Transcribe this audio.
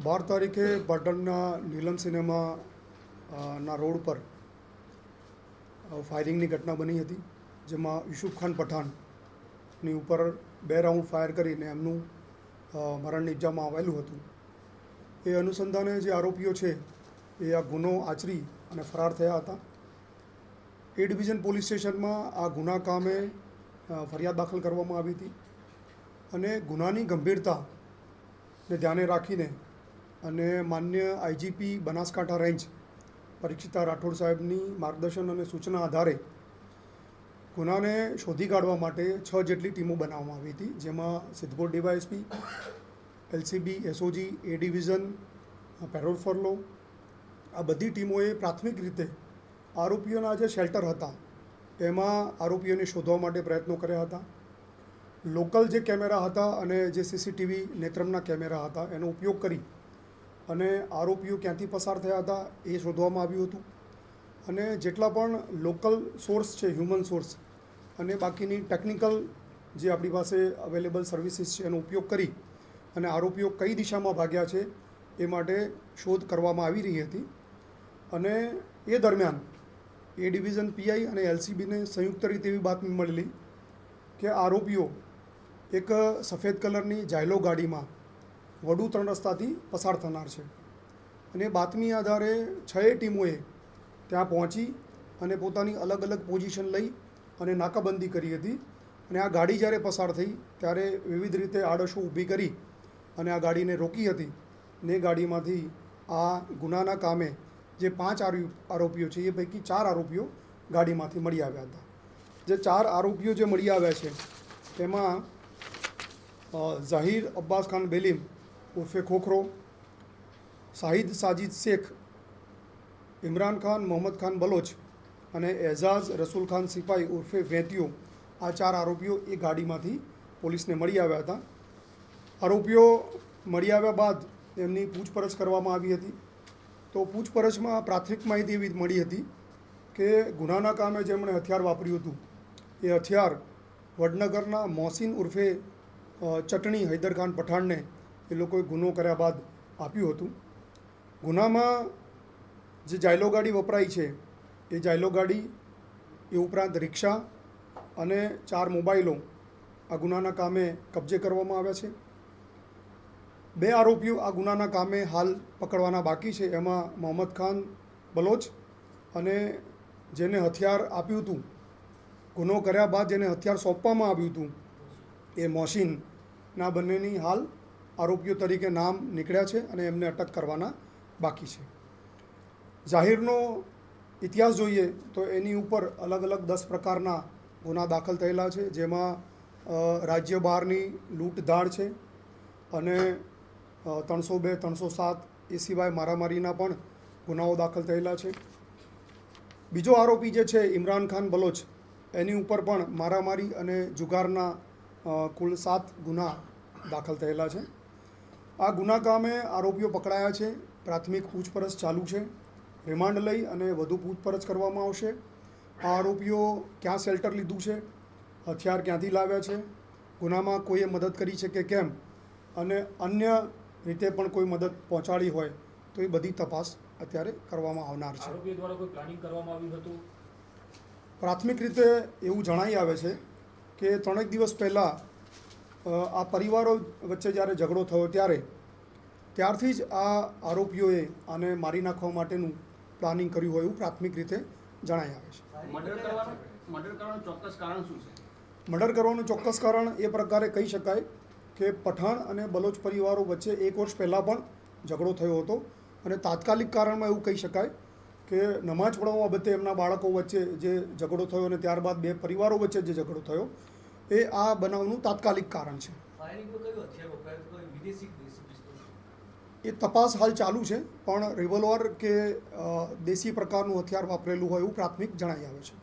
12 તારીખે પાટણના નીલમ સિનેમા ના રોડ પર ફાયરિંગની ઘટના બની હતી, જેમાં યુસુફ ખાન પઠાણની ઉપર 2 રાઉન્ડ ફાયર કરીને એમનું મરણ નિપજાવવામાં આવેલું હતું. એ અનુસંધાને જે આરોપીઓ છે એ આ ગુનો આચરી અને ફરાર થયા હતા. એ ડિવિઝન પોલીસ સ્ટેશનમાં આ ગુના કામે ફરિયાદ દાખલ કરવામાં આવી હતી અને ગુનાની ગંભીરતાને ધ્યાને રાખીને અને માન્ય આઈજીપી બનાસકાંઠા રેન્જ પરીક્ષિતા રાઠોડ સાહેબની માર્ગદર્શન અને સૂચના આધારે ગુનાને શોધી કાઢવા માટે 6 જેટલી ટીમો બનાવવામાં આવી હતી, જેમાં Sidhpur DYSP, LCB, SOG, A division, parole furlough, આ બધી ટીમોએ પ્રાથમિક રીતે આરોપીઓના જે શેલ્ટર હતા એમાં આરોપીઓને શોધવા માટે પ્રયત્નો કર્યા હતા. લોકલ જે કેમેરા હતા અને જે સીસીટીવી નેત્રમના કેમેરા હતા એનો ઉપયોગ કરી અને આરોપીઓ ક્યાંથી પસાર થયા હતા એ શોધવામાં આવ્યું હતું. અને જેટલા પણ લોકલ સોર્સ છે, હ્યુમન સોર્સ, અને બાકીની ટેકનિકલ જે આપણી પાસે અવેલેબલ સર્વિસીસ છે એનો ઉપયોગ કરી અને આરોપીઓ કઈ દિશામાં ભાગ્યા છે એ માટે શોધ કરવામાં આવી રહી હતી. અને એ દરમિયાન એ ડિવિઝન પીઆઈ અને એલસીબીને સંયુક્ત રીતે એવી બાતમી મળેલી કે આરોપીઓ એક સફેદ કલરની જાયલો ગાડીમાં વડુ 3 રસ્તાથી પસાર થનાર છે. અને બાતમી આધારે 6 ટીમોએ ત્યાં પહોંચી અને પોતાની અલગ અલગ પોઝિશન લઈ અને નાકાબંધી કરી હતી. અને આ ગાડી જ્યારે પસાર થઈ ત્યારે વિવિધ રીતે આડશો ઊભી કરી અને આ ગાડીને રોકી હતી. ને ગાડીમાંથી આ ગુનાના કામે જે 5 આરોપીઓ છે એ પૈકી 4 આરોપીઓ ગાડીમાંથી મળી આવ્યા હતા. જે 4 આરોપીઓ જે મળી આવ્યા છે તેમાં ઝાહિર અબ્બાસ ખાન બેલીમ ઉર્ફે ખોખરો, શાહિદ સાજિદ શેખ, ઇમરાન ખાન મોહમ્મદ ખાન બલોચ અને એઝાઝ રસૂલ ખાન સિપાઈ ઉર્ફે વેતિયો, આ 4 આરોપીઓ એ ગાડીમાંથી પોલીસને મળી આવ્યા હતા. આરોપીઓ મળી આવ્યા બાદ એમની પૂછપરછ કરવામાં આવી હતી. તો પૂછપરછમાં પ્રાથમિક માહિતી એવી મળી હતી કે ગુનાના કામે જેમણે હથિયાર વાપર્યું હતું એ હથિયાર વડનગરના મોહસિન ઉર્ફે ચટણી હૈદરખાન પઠાણને એ લોકોએ ગુનો કર્યા બાદ આપ્યું હતું. ગુનામાં જે જાયલો ગાડી વપરાઈ છે એ જાયલો ગાડી એ ઉપરાંત રિક્ષા અને 4 મોબાઈલો આ ગુનાના કામે કબજે કરવામાં આવ્યા છે. 2 આરોપીઓ આ ગુનાના કામે હાલ પકડવાના બાકી છે. એમાં મોહમ્મદ ખાન બલોચ અને જેને હથિયાર આપ્યું હતું, ગુનો કર્યા બાદ જેને હથિયાર સોંપવામાં આવ્યું હતું એ મોહસિનના બંનેની હાલ આરોપીઓ તરીકે નામ નીકળ્યા છે અને એમને અટક કરવાના બાકી છે. જાહિરનો ઇતિહાસ જોઈએ તો એની ઉપર અલગ અલગ 10 પ્રકારના ગુના દાખલ થયેલા છે, જેમાં રાજ્ય બહારની લૂંટ ધાડ છે અને 302, 307 એ સિવાય મારામારીના પણ ગુનાઓ દાખલ થયેલા છે. બીજો આરોપી જે છે ઇમરાન ખાન બલોચ, એની ઉપર પણ મારામારી અને જુગારના કુલ 7 ગુના દાખલ થયેલા છે. આ ગુના કામે આરોપીઓ પકડાયા છે. પ્રાથમિક પૂછપરછ ચાલુ છે. રિમાન્ડ લઈ અને વધુ પૂછપરછ કરવામાં આવશે. આ આરોપીઓ ક્યાં શેલ્ટર લીધું છે, હથિયાર ક્યાંથી લાવ્યા છે, ગુનામાં કોઈએ મદદ કરી છે કે કેમ, અને અન્ય રીતે પણ કોઈ મદદ પહોંચાડી હોય તો એ બધી તપાસ અત્યારે કરવામાં આવનાર છે. આરોપીઓ દ્વારા કોઈ પ્લાનિંગ કરવામાં આવ્યું હતું? પ્રાથમિક રીતે એવું જણાઈ આવે છે કે 3 દિવસ પહેલાં આ પરિવારો વચ્ચે જ્યારે ઝઘડો થયો ત્યારથી જ આ આરોપીઓએ આને મારી નાખવા માટેનું પ્લાનિંગ કર્યું હોય એવું પ્રાથમિક રીતે જણાઈ આવે છે. મર્ડર કરવાનું ચોક્કસ કારણ એ પ્રકારે કહી શકાય કે પઠાણ અને બલોચ પરિવારો વચ્ચે 1 વર્ષ પહેલાં પણ ઝઘડો થયો હતો અને તાત્કાલિક કારણમાં એવું કહી શકાય કે નમાજ પઢવા બાબતે એમના બાળકો વચ્ચે જે ઝઘડો થયો અને ત્યારબાદ 2 પરિવારો વચ્ચે જે ઝઘડો થયો એ આ બનાવનું તાત્કાલિક કારણ છે. એ તપાસ હાલ ચાલુ છે, પણ રિવોલ્વર કે દેશી પ્રકારનું હથિયાર વાપરેલું હોય એવું પ્રાથમિક જણાઈ આવે છે.